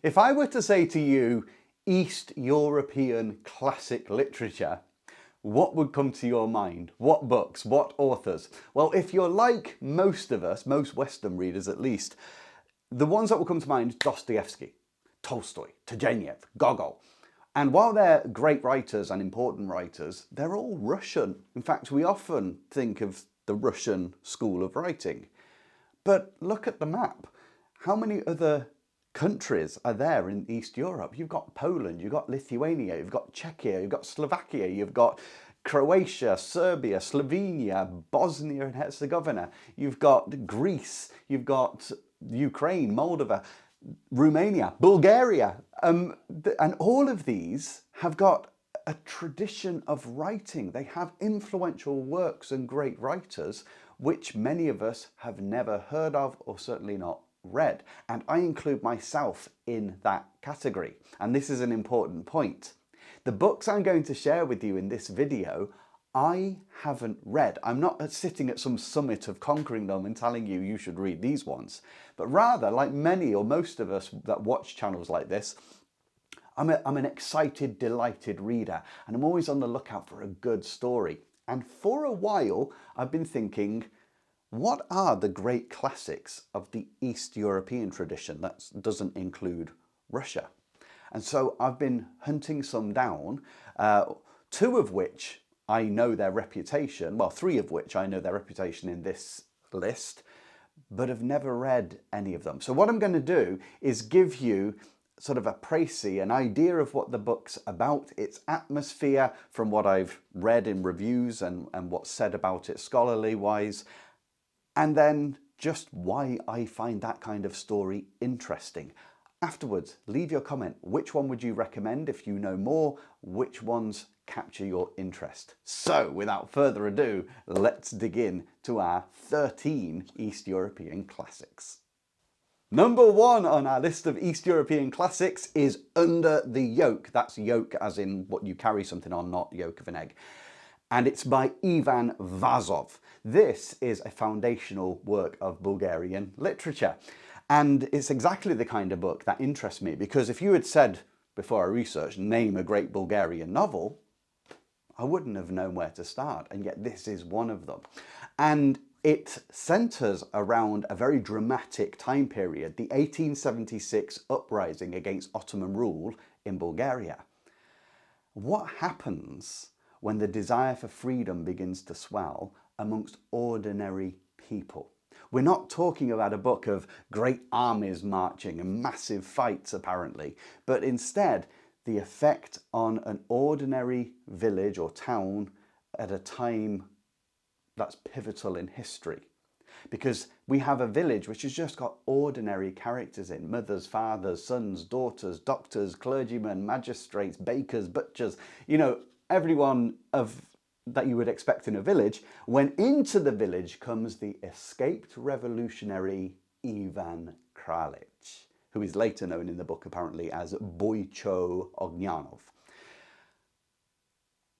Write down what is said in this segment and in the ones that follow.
If I were to say to you, East European classic literature, what would come to your mind? What books? What authors? Well, if you're like most of us, most Western readers at least, the ones that will come to mind, Dostoevsky, Tolstoy, Turgenev, Gogol. And while they're great writers and important writers, they're all Russian. In fact, we often think of the Russian school of writing. But look at the map. How many other countries are there in East Europe? You've got Poland, you've got Lithuania, you've got Czechia, you've got Slovakia, you've got Croatia, Serbia, Slovenia, Bosnia and Herzegovina, you've got Greece, you've got Ukraine, Moldova, Romania, Bulgaria, and all of these have got a tradition of writing. They have influential works and great writers, which many of us have never heard of or certainly not read. And I include myself in that category. And this is an important point. The books I'm going to share with you in this video, I haven't read. I'm not sitting at some summit of conquering them and telling you you should read these ones, but rather, like many or most of us that watch channels like this, I'm an excited, delighted reader, and I'm always on the lookout for a good story. And for a while, I've been thinking, what are the great classics of the East European tradition that doesn't include Russia? And so I've been hunting some down, two of which I know their reputation, well, three of which I know their reputation in this list, but have never read any of them. So what I'm going to do is give you sort of a précis, an idea of what the book's about, its atmosphere from what I've read in reviews and what's said about it scholarly wise, and then just why I find that kind of story interesting. Afterwards, leave your comment. Which one would you recommend if you know more? Which ones capture your interest? So, without further ado, let's dig in to our 13 East European classics. Number one on our list of East European classics is Under the Yoke. That's yoke as in what you carry something on, not yolk of an egg. And it's by Ivan Vazov. This is a foundational work of Bulgarian literature. And it's exactly the kind of book that interests me, because if you had said, before I researched, name a great Bulgarian novel, I wouldn't have known where to start, and yet this is one of them. And it centres around a very dramatic time period, the 1876 uprising against Ottoman rule in Bulgaria. What happens when the desire for freedom begins to swell amongst ordinary people? We're not talking about a book of great armies marching and massive fights apparently, but instead the effect on an ordinary village or town at a time that's pivotal in history. Because we have a village which has just got ordinary characters in: mothers, fathers, sons, daughters, doctors, clergymen, magistrates, bakers, butchers, you know, everyone that you would expect in a village. When into the village comes the escaped revolutionary Ivan Kralic, who is later known in the book apparently as Boycho Ognyanov.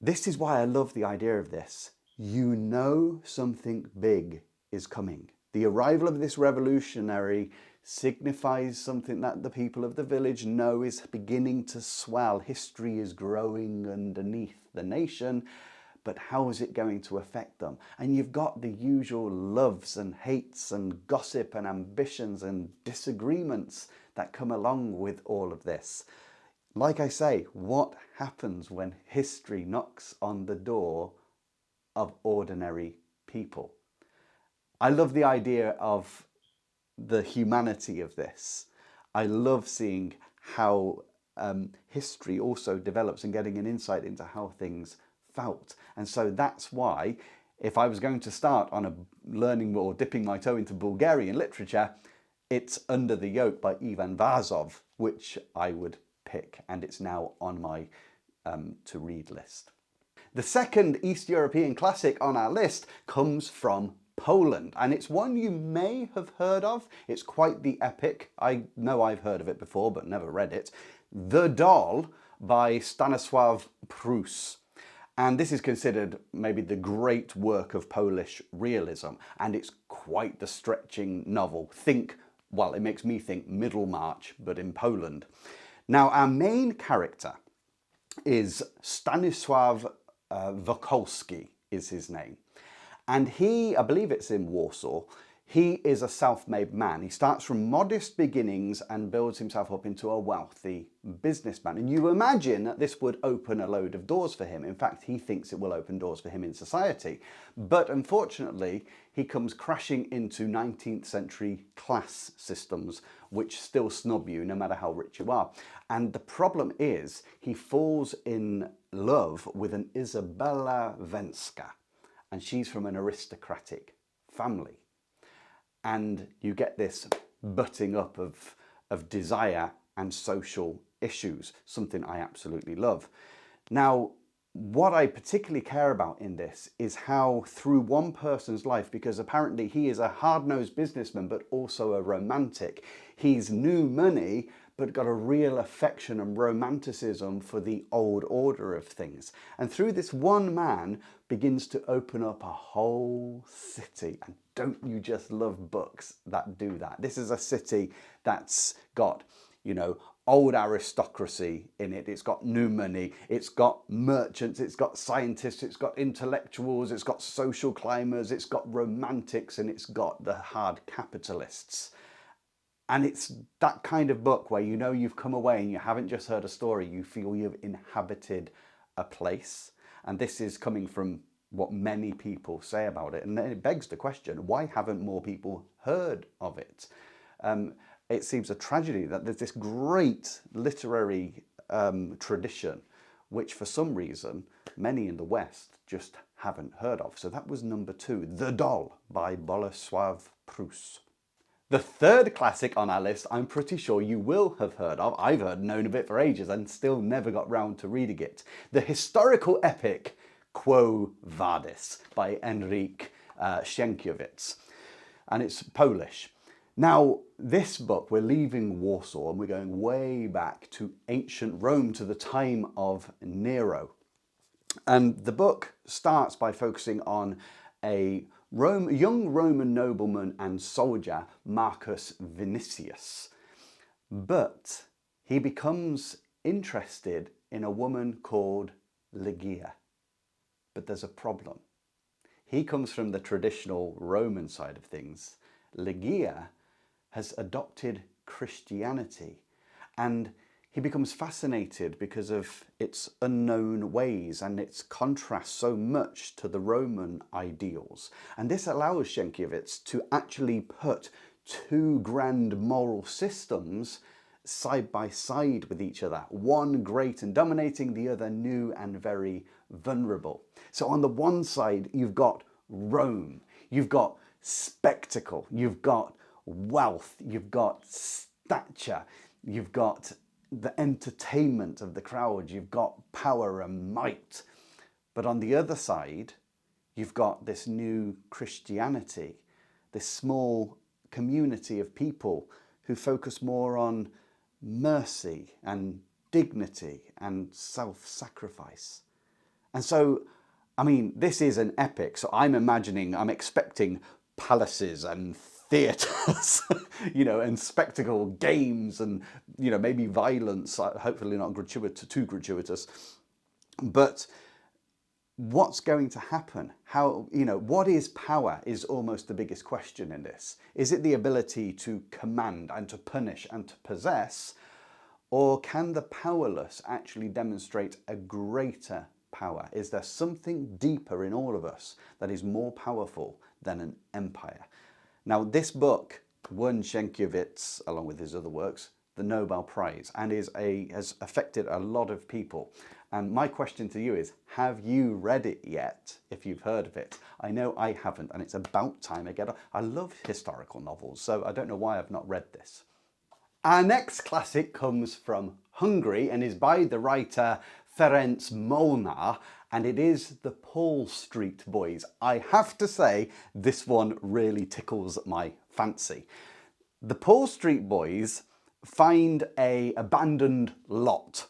This is why I love the idea of this. You know something big is coming. The arrival of this revolutionary signifies something that the people of the village know is beginning to swell. History is growing underneath the nation, but how is it going to affect them? And you've got the usual loves and hates and gossip and ambitions and disagreements that come along with all of this. Like I say, what happens when history knocks on the door of ordinary people? I love the idea of the humanity of this. I love seeing how history also develops and getting an insight into how things felt. And so that's why, if I was going to start on a learning or dipping my toe into Bulgarian literature, it's Under the Yoke by Ivan Vazov, which I would pick, and it's now on my to read list. The second East European classic on our list comes from Poland, and it's one you may have heard of. It's quite the epic. I know I've heard of it before, but never read it. The Doll by Stanisław Prus. And this is considered maybe the great work of Polish realism, and it's quite the stretching novel. Think well, it makes me think Middlemarch, but in Poland. Now, our main character is Stanisław Wokulski is his name. And he, I believe it's in Warsaw, he is a self-made man. He starts from modest beginnings and builds himself up into a wealthy businessman. And you imagine that this would open a load of doors for him. In fact, he thinks it will open doors for him in society. But unfortunately, he comes crashing into 19th century class systems, which still snub you no matter how rich you are. And the problem is he falls in love with an Izabela Wenska, and she's from an aristocratic family. And you get this butting up of desire and social issues, something I absolutely love. Now, what I particularly care about in this is how through one person's life, because apparently he is a hard-nosed businessman, but also a romantic, he's new money, but got a real affection and romanticism for the old order of things. And through this one man begins to open up a whole city. And don't you just love books that do that? This is a city that's got, you know, old aristocracy in it. It's got new money. It's got merchants. It's got scientists. It's got intellectuals. It's got social climbers. It's got romantics, and it's got the hard capitalists. And it's that kind of book where you know you've come away and you haven't just heard a story, you feel you've inhabited a place. And this is coming from what many people say about it. And then it begs the question, why haven't more people heard of it? It seems a tragedy that there's this great literary tradition, which for some reason, many in the West just haven't heard of. So that was number 2, The Doll by Bolesław Prus. The third classic on our list, I'm pretty sure you will have heard of. I've known of it for ages and still never got round to reading it. The historical epic Quo Vadis by Henryk Sienkiewicz. And it's Polish. Now, this book, we're leaving Warsaw and we're going way back to ancient Rome, to the time of Nero. And the book starts by focusing on a young Roman nobleman and soldier, Marcus Vinicius. But he becomes interested in a woman called Ligia. But there's a problem. He comes from the traditional Roman side of things. Ligia has adopted Christianity, and he becomes fascinated because of its unknown ways and its contrast so much to the Roman ideals. And this allows Sienkiewicz to actually put two grand moral systems side by side with each other. One great and dominating, the other new and very vulnerable. So on the one side, you've got Rome, you've got spectacle, you've got wealth, you've got stature, you've got the entertainment of the crowd, you've got power and might. But on the other side, you've got this new Christianity, this small community of people who focus more on mercy and dignity and self-sacrifice. And so, I mean, this is an epic. So I'm expecting palaces and theatres, you know, and spectacle games and, you know, maybe violence, hopefully not too gratuitous. But what's going to happen? How, you know, what is power is almost the biggest question in this. Is it the ability to command and to punish and to possess, or can the powerless actually demonstrate a greater power? Is there something deeper in all of us that is more powerful than an empire? Now, this book won Sienkiewicz, along with his other works, the Nobel Prize, and has affected a lot of people. And my question to you is, have you read it yet, if you've heard of it? I know I haven't, and it's about time I get on. I love historical novels, so I don't know why I've not read this. Our next classic comes from Hungary and is by the writer Ference Molnar, and it is The Paul Street Boys. I have to say, this one really tickles my fancy. The Paul Street Boys find an abandoned lot,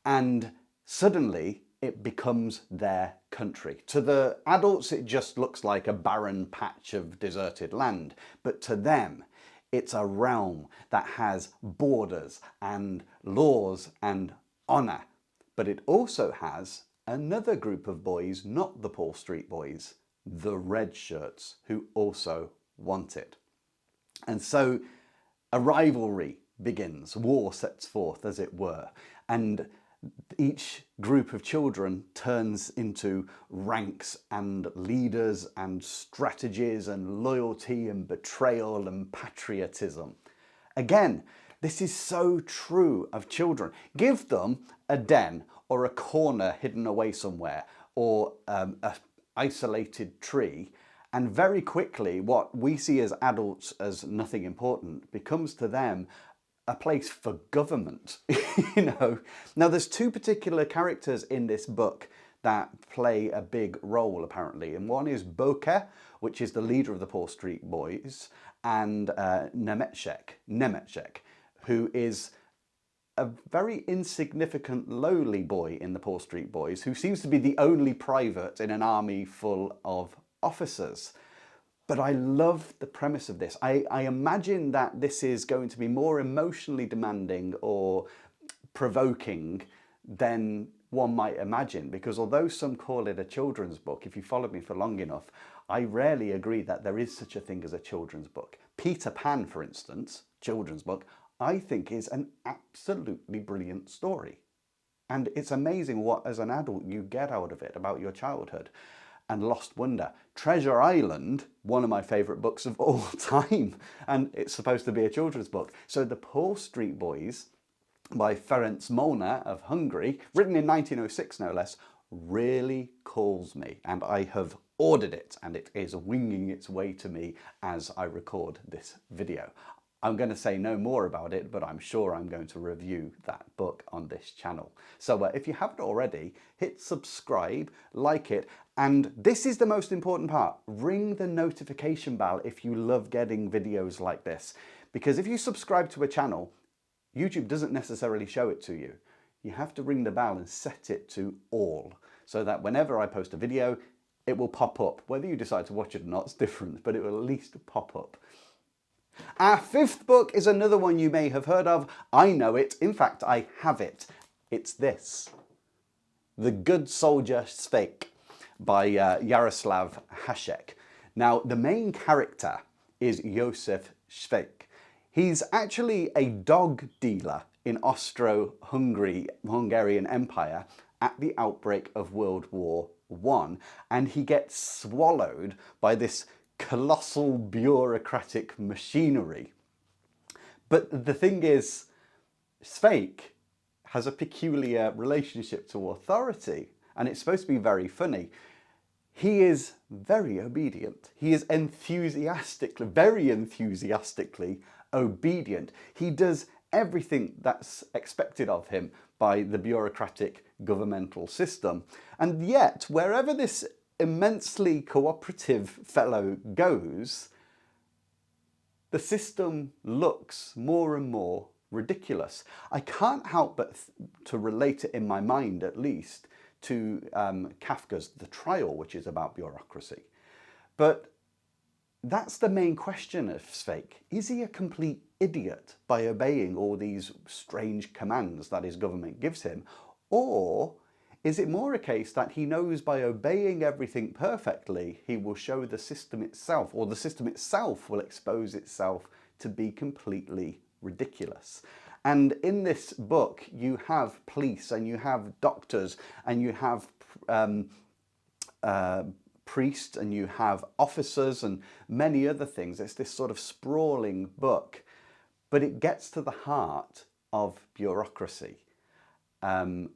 and suddenly it becomes their country. To the adults, it just looks like a barren patch of deserted land, but to them, It's a realm that has borders and laws and honour. But it also has another group of boys, not the Paul Street boys, the red shirts, who also want it. And so a rivalry begins, war sets forth, as it were, and each group of children turns into ranks and leaders and strategies and loyalty and betrayal and patriotism. Again, this is so true of children. Give them a den or a corner hidden away somewhere, or an isolated tree, and very quickly what we see as adults as nothing important becomes to them a place for government. Now there's two particular characters in this book that play a big role apparently, and one is Boke, which is the leader of the Paul Street boys, and Nemeček, who is a very insignificant, lowly boy in the Paul Street boys, who seems to be the only private in an army full of officers. But I love the premise of this. I imagine that this is going to be more emotionally demanding or provoking than one might imagine, because although some call it a children's book, if you followed me for long enough, I rarely agree that there is such a thing as a children's book. Peter Pan, for instance, children's book, I think is an absolutely brilliant story. And it's amazing what, as an adult, you get out of it about your childhood. And Lost Wonder. Treasure Island, one of my favourite books of all time, and it's supposed to be a children's book. So The Paul Street Boys by Ferenc Molnar of Hungary, written in 1906 no less, really calls me, and I have ordered it, and it is winging its way to me as I record this video. I'm going to say no more about it, but I'm sure I'm going to review that book on this channel. So if you haven't already, hit subscribe, like it, and this is the most important part. Ring the notification bell if you love getting videos like this. Because if you subscribe to a channel, YouTube doesn't necessarily show it to you. You have to ring the bell and set it to all, so that whenever I post a video, it will pop up. Whether you decide to watch it or not is different, but it will at least pop up. Our fifth book is another one you may have heard of. I know it. In fact, I have it. It's this. The Good Soldier Švejk by Jaroslav Hašek. Now, the main character is Josef Švejk. He's actually a dog dealer in Hungarian Empire at the outbreak of World War I, and he gets swallowed by this colossal bureaucratic machinery. But the thing is, Švejk has a peculiar relationship to authority, and it's supposed to be very funny. He is very obedient. He is very enthusiastically obedient. He does everything that's expected of him by the bureaucratic governmental system. And yet, wherever this immensely cooperative fellow goes, the system looks more and more ridiculous. I can't help but to relate it in my mind, at least, to Kafka's The Trial, which is about bureaucracy. But that's the main question of Švejk. Is he a complete idiot by obeying all these strange commands that his government gives him? Or is it more a case that he knows by obeying everything perfectly, he will show the system itself, or the system itself will expose itself to be completely ridiculous? And in this book, you have police, and you have doctors, and you have priests, and you have officers, and many other things. It's this sort of sprawling book, but it gets to the heart of bureaucracy. And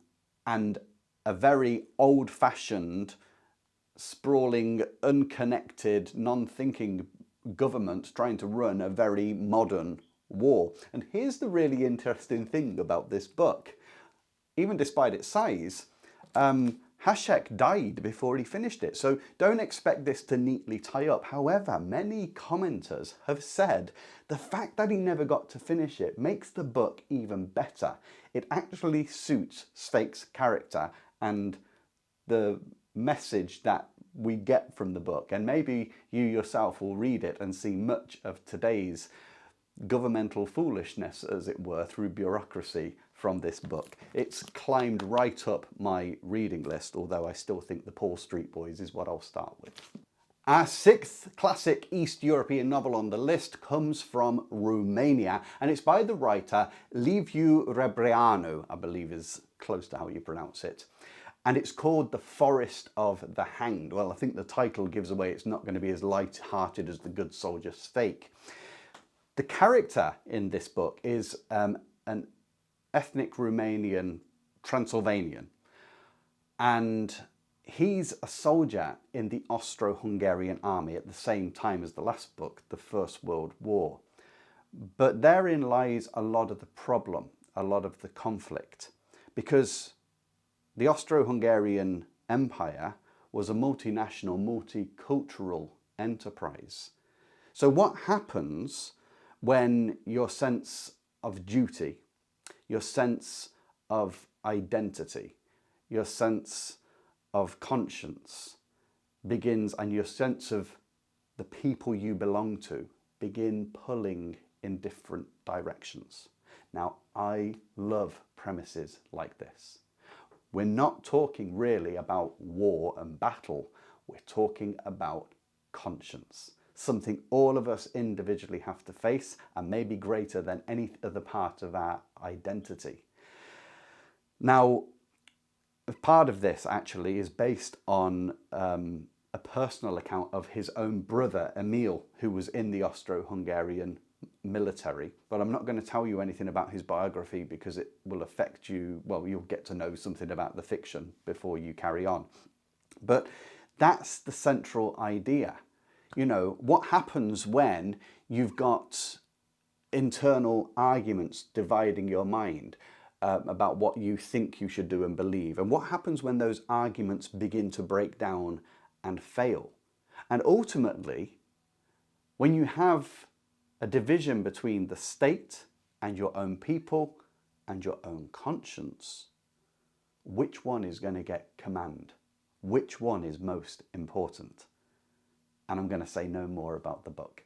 a very old-fashioned, sprawling, unconnected, non-thinking government trying to run a very modern war. And here's the really interesting thing about this book. Even despite its size, Hašek died before he finished it, so don't expect this to neatly tie up. However, many commenters have said the fact that he never got to finish it makes the book even better. It actually suits Švejk's character and the message that we get from the book, and maybe you yourself will read it and see much of today's governmental foolishness, as it were, through bureaucracy from this book. It's climbed right up my reading list, although I still think The Paul Street Boys is what I'll start with. Our sixth classic East European novel on the list comes from Romania, and it's by the writer Liviu Rebreanu, I believe is close to how you pronounce it. And it's called The Forest of the Hanged. Well, I think the title gives away it's not going to be as light-hearted as The Good Soldier Švejk. The character in this book is an ethnic Romanian Transylvanian, and he's a soldier in the Austro-Hungarian army at the same time as the last book, the First World War. But therein lies a lot of the problem, a lot of the conflict, because the Austro-Hungarian Empire was a multinational, multicultural enterprise. So what happens when your sense of duty, your sense of identity, your sense of conscience begins, and your sense of the people you belong to begin pulling in different directions? Now, I love premises like this. We're not talking really about war and battle. We're talking about conscience, something all of us individually have to face and maybe greater than any other part of our identity. Now, part of this actually is based on a personal account of his own brother, Emil, who was in the Austro-Hungarian military, but I'm not going to tell you anything about his biography because it will affect you. Well, you'll get to know something about the fiction before you carry on. But that's the central idea. You know, what happens when you've got internal arguments dividing your mind about what you think you should do and believe, and what happens when those arguments begin to break down and fail? And ultimately, when you have a division between the state and your own people and your own conscience, which one is going to get command? Which one is most important? And I'm going to say no more about the book.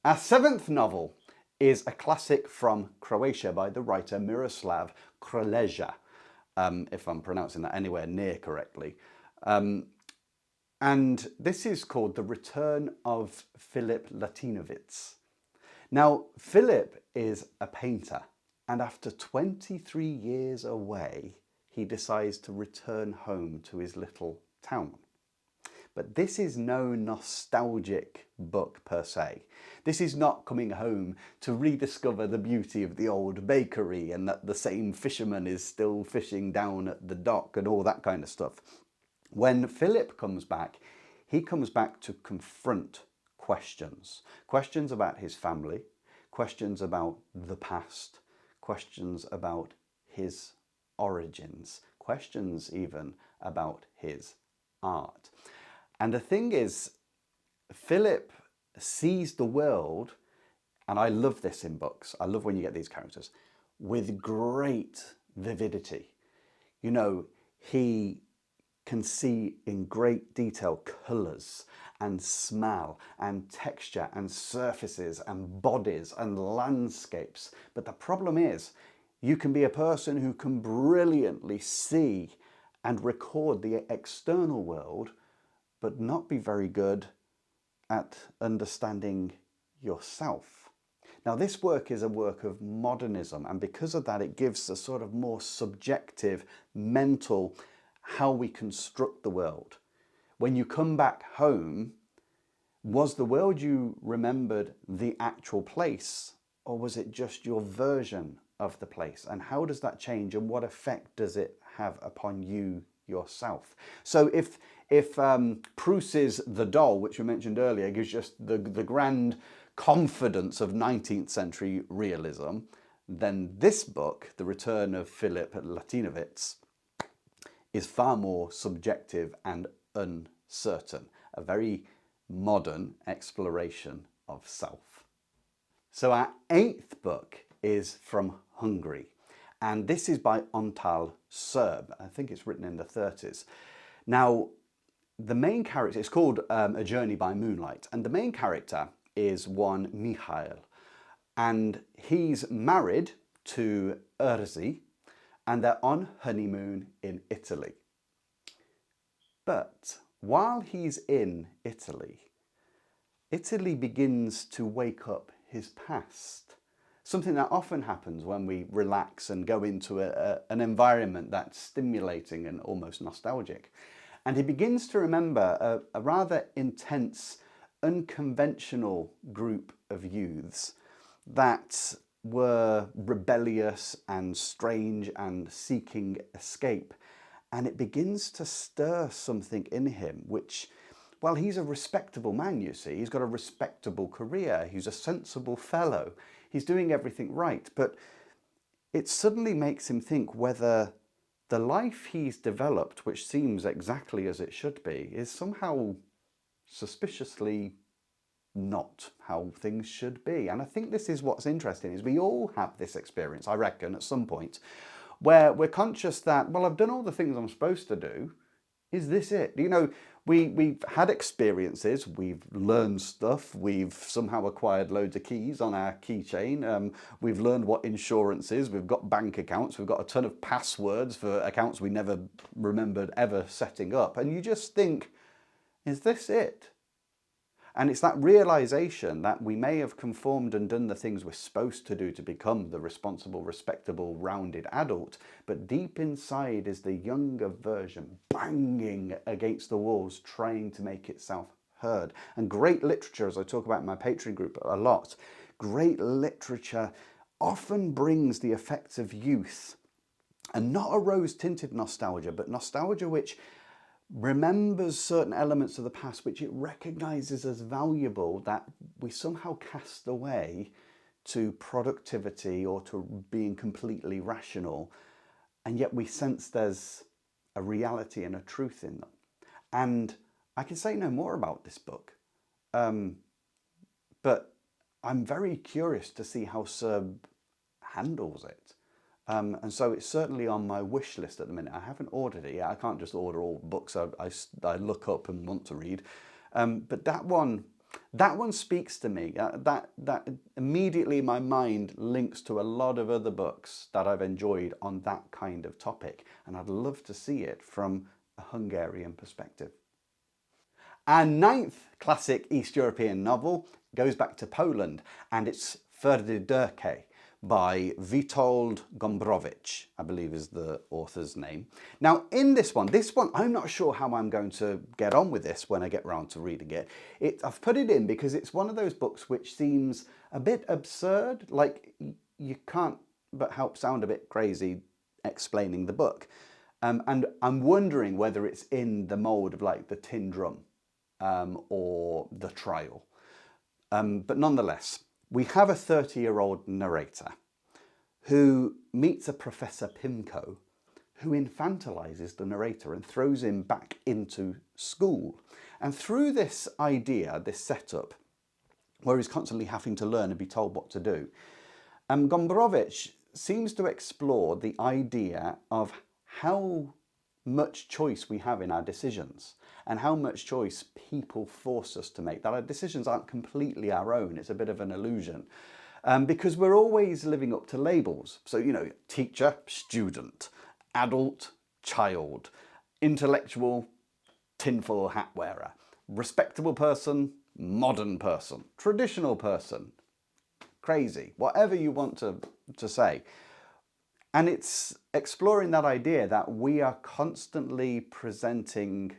Our seventh novel is a classic from Croatia by the writer Miroslav Krleza, if I'm pronouncing that anywhere near correctly. And this is called The Return of Philip Latinowitz. Now, Philip is a painter, and after 23 years away, he decides to return home to his little town. But this is no nostalgic book per se. This is not coming home to rediscover the beauty of the old bakery and that the same fisherman is still fishing down at the dock and all that kind of stuff. When Philip comes back, he comes back to confront questions. Questions about his family, questions about the past, questions about his origins, questions even about his art. And the thing is, Philip sees the world, and I love this in books, I love when you get these characters, with great vividity. You know, he can see in great detail colours and smell and texture and surfaces and bodies and landscapes. But the problem is, you can be a person who can brilliantly see and record the external world, but not be very good at understanding yourself. Now, this work is a work of modernism, and because of that, it gives a sort of more subjective, mental, how we construct the world. When you come back home, was the world you remembered the actual place, or was it just your version of the place? And how does that change, and what effect does it have upon you yourself? So if Prus's The Doll, which we mentioned earlier, gives just the grand confidence of 19th century realism, then this book, The Return of Philip Latinowitz, is far more subjective and uncertain, a very modern exploration of self. So our eighth book is from Hungary, and this is by Antal Serb. I think it's written in the 30s. Now, the main character, it's called A Journey by Moonlight, and the main character is one Mihail, and he's married to Erzy, and they're on honeymoon in Italy. But while he's in Italy, Italy begins to wake up his past. Something that often happens when we relax and go into an environment that's stimulating and almost nostalgic. And he begins to remember a rather intense, unconventional group of youths that were rebellious and strange and seeking escape. And it begins to stir something in him, which, well, he's a respectable man, you see. He's got a respectable career. He's a sensible fellow. He's doing everything right. But it suddenly makes him think whether the life he's developed, which seems exactly as it should be, is somehow suspiciously not how things should be. And I think this is what's interesting, is we all have this experience, I reckon, at some point, where we're conscious that, well, I've done all the things I'm supposed to do. Is this it? You know, we've had experiences, we've learned stuff, we've somehow acquired loads of keys on our keychain, we've learned what insurance is, we've got bank accounts, we've got a ton of passwords for accounts we never remembered ever setting up. And you just think, is this it? And it's that realization that we may have conformed and done the things we're supposed to do to become the responsible, respectable, rounded adult, but deep inside is the younger version banging against the walls, trying to make itself heard. And great literature, as I talk about in my Patreon group a lot, great literature often brings the effects of youth, and not a rose-tinted nostalgia, but nostalgia which remembers certain elements of the past which it recognizes as valuable, that we somehow cast away to productivity or to being completely rational, and yet we sense there's a reality and a truth in them. And I can say no more about this book, but I'm very curious to see how Serb handles it. And so it's certainly on my wish list at the minute. I haven't ordered it yet. I can't just order all books I look up and want to read. But that one speaks to me. That immediately my mind links to a lot of other books that I've enjoyed on that kind of topic. And I'd love to see it from a Hungarian perspective. Our ninth classic East European novel goes back to Poland, and it's Ference by Witold Gombrowicz, I believe is the author's name. Now in this one, I'm not sure how I'm going to get on with this when I get round to reading it. I've put it in because it's one of those books which seems a bit absurd, like you can't but help sound a bit crazy explaining the book. And I'm wondering whether it's in the mould of like the Tin Drum or the Trial. But nonetheless, we have a 30-year-old narrator who meets a Professor Pimko who infantilizes the narrator and throws him back into school. And through this idea, this setup, where he's constantly having to learn and be told what to do, Gombrowicz seems to explore the idea of how much choice we have in our decisions and how much choice people force us to make, that our decisions aren't completely our own. It's a bit of an illusion because we're always living up to labels. So, you know, teacher, student, adult, child, intellectual, tinfoil hat wearer, respectable person, modern person, traditional person, crazy, whatever you want to say. And it's exploring that idea that we are constantly presenting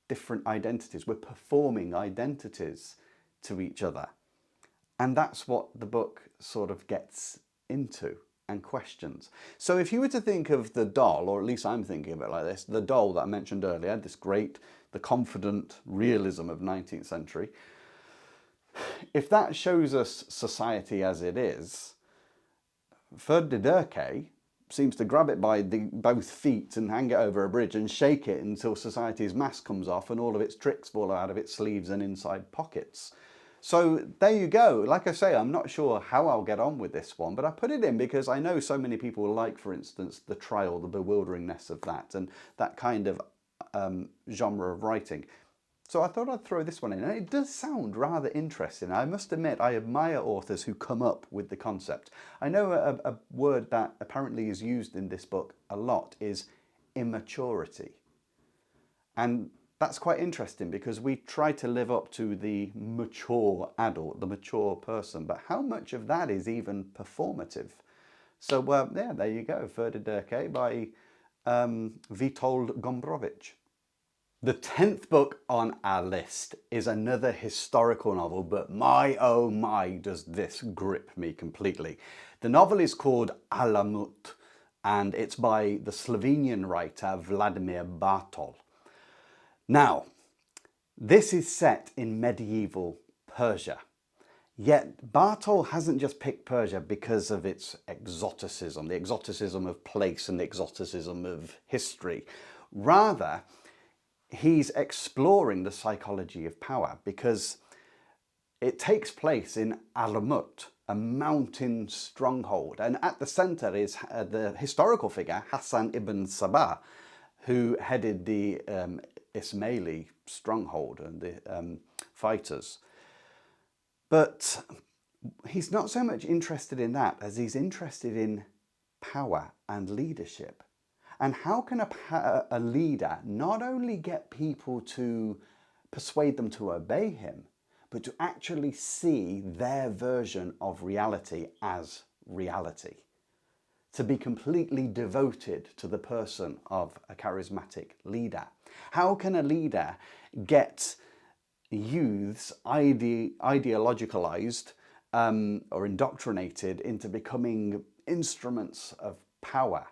different identities. We're performing identities to each other. And that's what the book sort of gets into and questions. So if you were to think of the doll, or at least I'm thinking of it like this, the doll that I mentioned earlier, this great, the confident realism of 19th century, if that shows us society as it is, Ference seems to grab it by both feet and hang it over a bridge and shake it until society's mask comes off and all of its tricks fall out of its sleeves and inside pockets. So there you go. Like I say, I'm not sure how I'll get on with this one, but I put it in because I know so many people like, for instance, The Trial, the bewilderingness of that, and that kind of genre of writing. So I thought I'd throw this one in, and it does sound rather interesting. I must admit, I admire authors who come up with the concept. I know a word that apparently is used in this book a lot is immaturity. And that's quite interesting because we try to live up to the mature adult, the mature person, but how much of that is even performative? So yeah, there you go, Ference by Witold Gombrowicz. The 10th book on our list is another historical novel, but my oh my does this grip me completely. The novel is called Alamut, and it's by the Slovenian writer Vladimir Bartol. Now, this is set in medieval Persia. Yet Bartol hasn't just picked Persia because of its exoticism, the exoticism of place and the exoticism of history. Rather, he's exploring the psychology of power because it takes place in Alamut, a mountain stronghold. And at the center is the historical figure Hassan ibn Sabah, who headed the Ismaili stronghold and the fighters. But he's not so much interested in that as he's interested in power and leadership. And how can a leader not only get people to persuade them to obey him, but to actually see their version of reality as reality? To be completely devoted to the person of a charismatic leader. How can a leader get youths ideologicalized or indoctrinated into becoming instruments of power,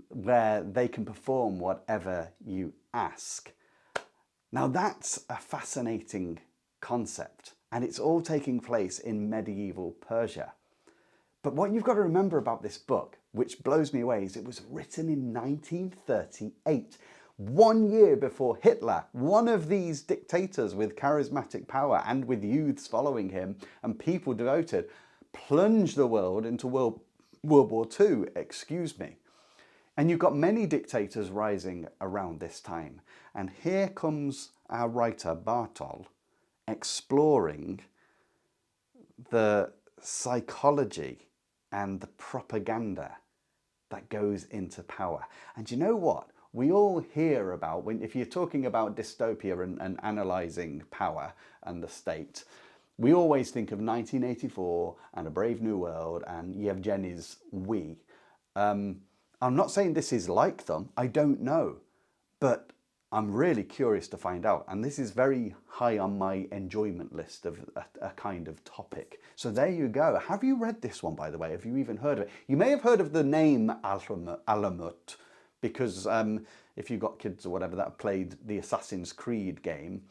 where they can perform whatever you ask? Now that's a fascinating concept, and it's all taking place in medieval Persia. But what you've got to remember about this book, which blows me away, is it was written in 1938, 1 year before Hitler, one of these dictators with charismatic power and with youths following him and people devoted, plunged the world into World War II, excuse me. And you've got many dictators rising around this time. And here comes our writer Bartol exploring the psychology and the propaganda that goes into power. And you know what? We all hear about, if you're talking about dystopia and analysing power and the state, we always think of 1984 and A Brave New World and Yevgeny's We. I'm not saying this is like them, I don't know, but I'm really curious to find out. And this is very high on my enjoyment list of a kind of topic. So there you go. Have you read this one, by the way? Have you even heard of it? You may have heard of the name Alamut, because if you've got kids or whatever that have played the Assassin's Creed game,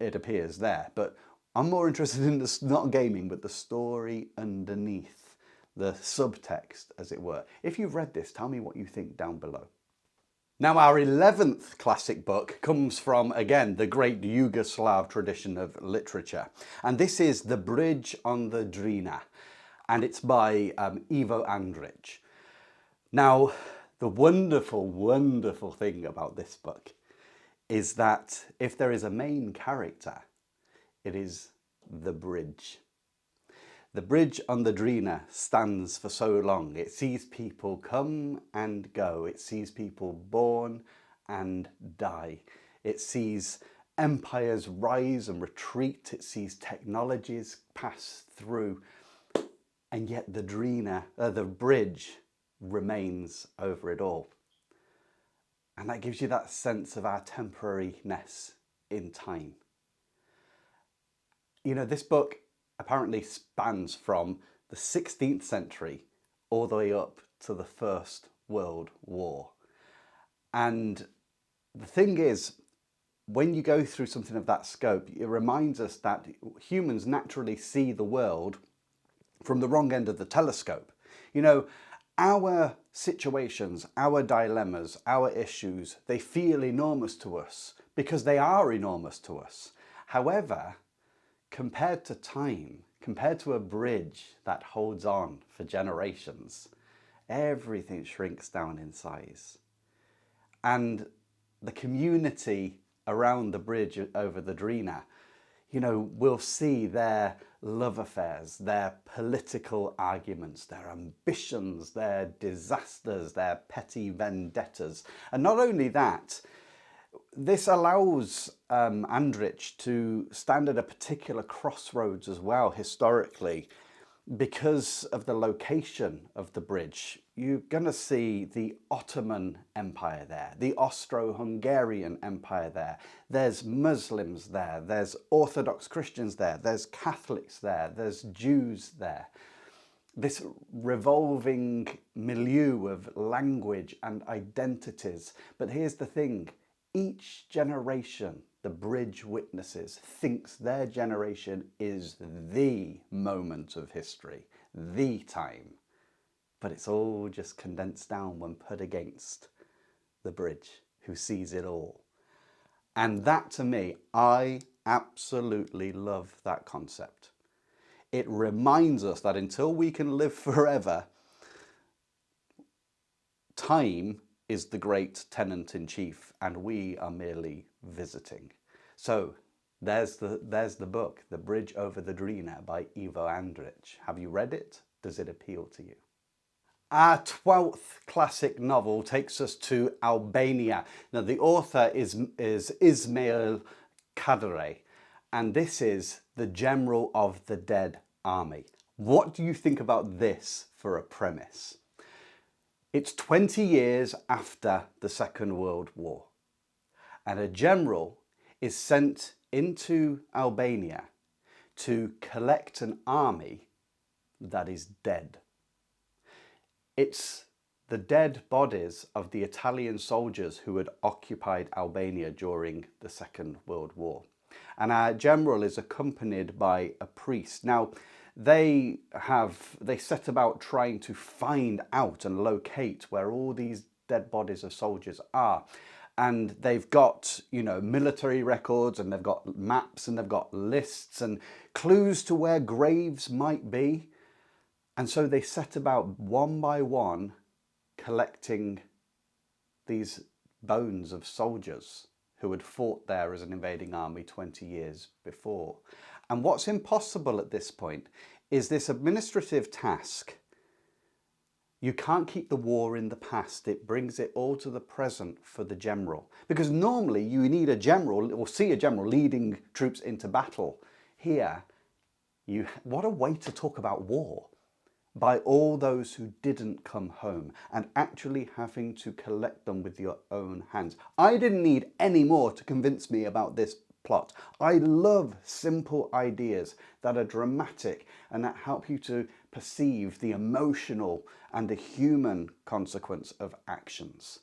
it appears there. But I'm more interested in the, not gaming, but the story underneath, the subtext, as it were. If you've read this, tell me what you think down below. Now, our 11th classic book comes from, again, the great Yugoslav tradition of literature. And this is The Bridge on the Drina, and it's by Ivo Andrić. Now, the wonderful, wonderful thing about this book is that if there is a main character, it is the bridge. The bridge on the Drina stands for so long. It sees people come and go. It sees people born and die. It sees empires rise and retreat. It sees technologies pass through. And yet the Drina, the bridge, remains over it all. And that gives you that sense of our temporariness in time. You know, this book apparently spans from the 16th century all the way up to the First World War. And the thing is, when you go through something of that scope, it reminds us that humans naturally see the world from the wrong end of the telescope. You know, our situations, our dilemmas, our issues, they feel enormous to us because they are enormous to us. However, compared to time, compared to a bridge that holds on for generations, everything shrinks down in size. And the community around the bridge over the Drina, you know, we'll see their love affairs, their political arguments, their ambitions, their disasters, their petty vendettas. And not only that, this allows Andrich to stand at a particular crossroads as well, historically, because of the location of the bridge. You're going to see the Ottoman Empire there, the Austro-Hungarian Empire there, there's Muslims there, there's Orthodox Christians there, there's Catholics there, there's Jews there. This revolving milieu of language and identities. But here's the thing, each generation the bridge witnesses thinks their generation is the moment of history, the time. But it's all just condensed down when put against the bridge, who sees it all. And that, to me, I absolutely love that concept. It reminds us that until we can live forever, time is the great tenant-in-chief and we are merely visiting. So there's the book, The Bridge over the Drina by Ivo Andrich. Have you read it? Does it appeal to you? Our 12th classic novel takes us to Albania. Now the author is Ismail Kadare, and this is The General of the Dead Army. What do you think about this for a premise? It's 20 years after the Second World War, and a general is sent into Albania to collect an army that is dead. It's the dead bodies of the Italian soldiers who had occupied Albania during the Second World War. And our general is accompanied by a priest. Now, they set about trying to find out and locate where all these dead bodies of soldiers are. And they've got, you know, military records, and they've got maps, and they've got lists and clues to where graves might be. And so they set about one by one collecting these bones of soldiers who had fought there as an invading army 20 years before. And what's impossible at this point is this administrative task. You can't keep the war in the past. It brings it all to the present for the general. Because normally you need a general, or see a general leading troops into battle. Here, what a way to talk about war. By all those who didn't come home, and actually having to collect them with your own hands. I didn't need any more to convince me about this plot. I love simple ideas that are dramatic and that help you to perceive the emotional and the human consequence of actions.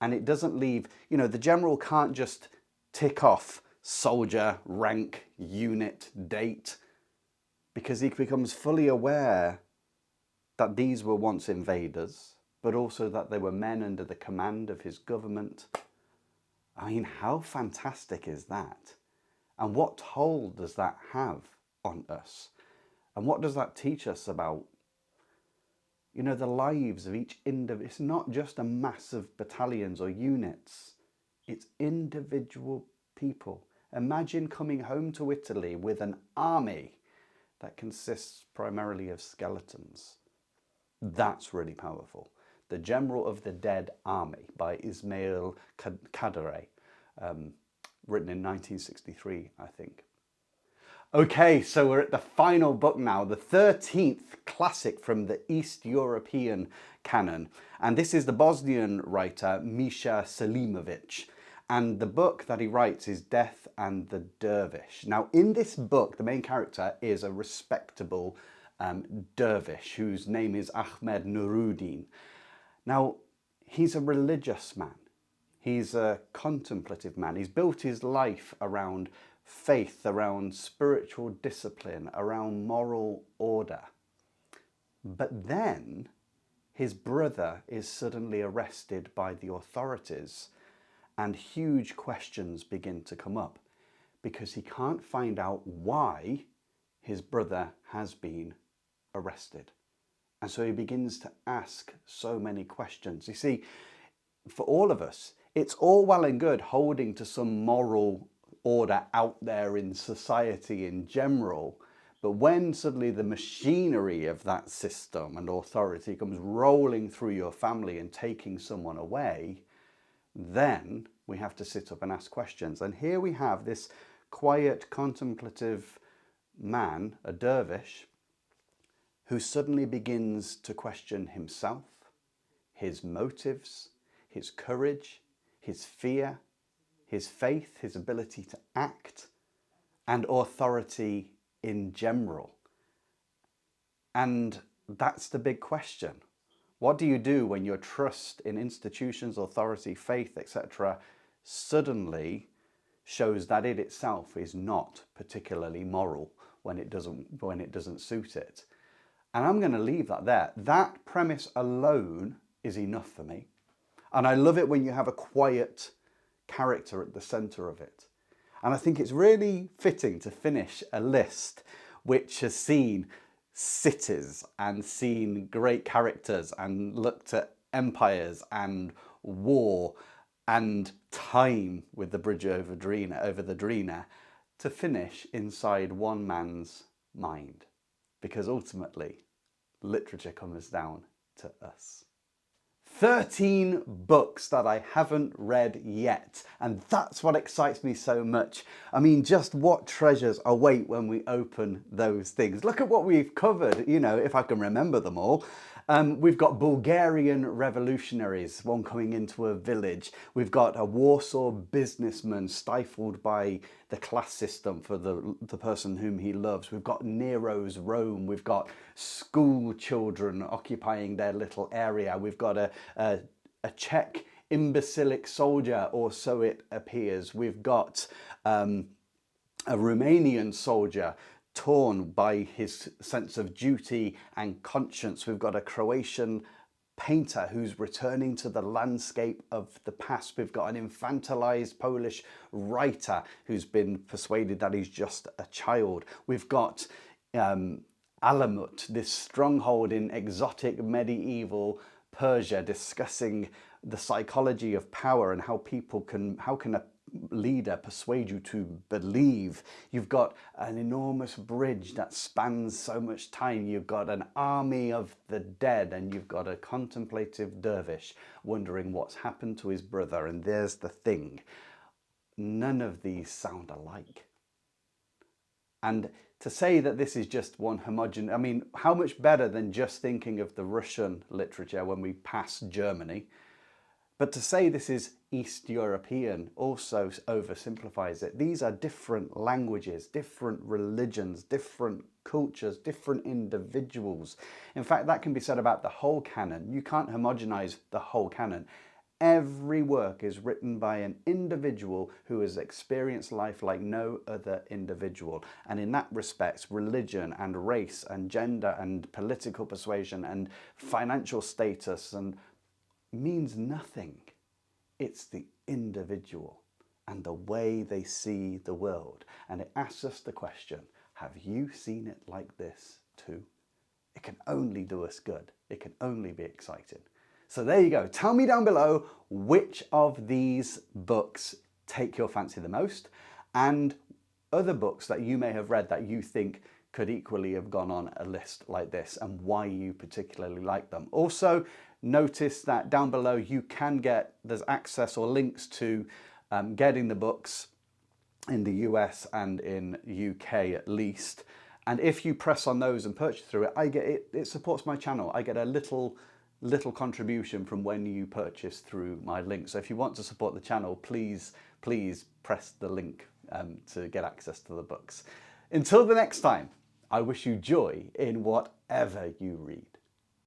And it doesn't leave, you know, the general can't just tick off soldier, rank, unit, date, because he becomes fully aware that these were once invaders, but also that they were men under the command of his government. I mean, how fantastic is that? And what toll does that have on us? And what does that teach us about, you know, the lives of each individual? It's not just a mass of battalions or units. It's individual people. Imagine coming home to Italy with an army that consists primarily of skeletons. That's really powerful. The General of the Dead Army by Ismail Kadare, written in 1963, I think. Okay, so we're at the final book now, the 13th classic from the East European canon. And this is the Bosnian writer Misha Selimovic. And the book that he writes is Death and the Dervish. Now, in this book, the main character is a respectable dervish whose name is Ahmed Nuruddin. Now, he's a religious man. He's a contemplative man. He's built his life around faith, around spiritual discipline, around moral order. But then his brother is suddenly arrested by the authorities, and huge questions begin to come up because he can't find out why his brother has been arrested. And so he begins to ask so many questions. You see, for all of us, it's all well and good holding to some moral order out there in society in general, but when suddenly the machinery of that system and authority comes rolling through your family and taking someone away, then we have to sit up and ask questions. And here we have this quiet, contemplative man, a dervish, who suddenly begins to question himself, his motives, his courage, his fear, his faith, his ability to act, and authority in general. And that's the big question. What do you do when your trust in institutions, authority, faith, etc. suddenly shows that it itself is not particularly moral when it doesn't suit it? And I'm going to leave that there. That premise alone is enough for me. And I love it when you have a quiet character at the center of it. And I think it's really fitting to finish a list which has seen cities and seen great characters and looked at empires and war and time with the bridge over the Drina, to finish inside one man's mind. Because ultimately, literature comes down to us. 13 books that I haven't read yet, and that's what excites me so much. I mean, just what treasures await when we open those things. Look at what we've covered, you know, if I can remember them all. We've got Bulgarian revolutionaries, one coming into a village. We've got a Warsaw businessman stifled by the class system for the person whom he loves. We've got Nero's Rome. We've got school children occupying their little area. We've got a Czech imbecilic soldier, or so it appears. We've got a Romanian soldier torn by his sense of duty and conscience. We've got a Croatian painter who's returning to the landscape of the past. We've got an infantilized Polish writer who's been persuaded that he's just a child. We've got Alamut, this stronghold in exotic medieval Persia, discussing the psychology of power and how can a leader persuade you to believe. You've got an enormous bridge that spans so much time. You've got an army of the dead, and you've got a contemplative dervish wondering what's happened to his brother. And there's the thing. None of these sound alike. And to say that this is just one homogeneous, I mean, how much better than just thinking of the Russian literature when we pass Germany? But to say this is East European also oversimplifies it. These are different languages, different religions, different cultures, different individuals. In fact, that can be said about the whole canon. You can't homogenize the whole canon. Every work is written by an individual who has experienced life like no other individual. And in that respect, religion and race and gender and political persuasion and financial status and means nothing. It's the individual and the way they see the world. And it asks us the question, have you seen it like this too? It can only do us good. It can only be exciting. So there you go. Tell me down below which of these books take your fancy the most, and other books that you may have read that you think could equally have gone on a list like this, and why you particularly like them. Also, notice that down below you can there's access or links to getting the books in the US and in UK at least. And if you press on those and purchase through it, it supports my channel. I get a little contribution from when you purchase through my link. So if you want to support the channel, please press the link to get access to the books. Until the next time, I wish you joy in whatever you read.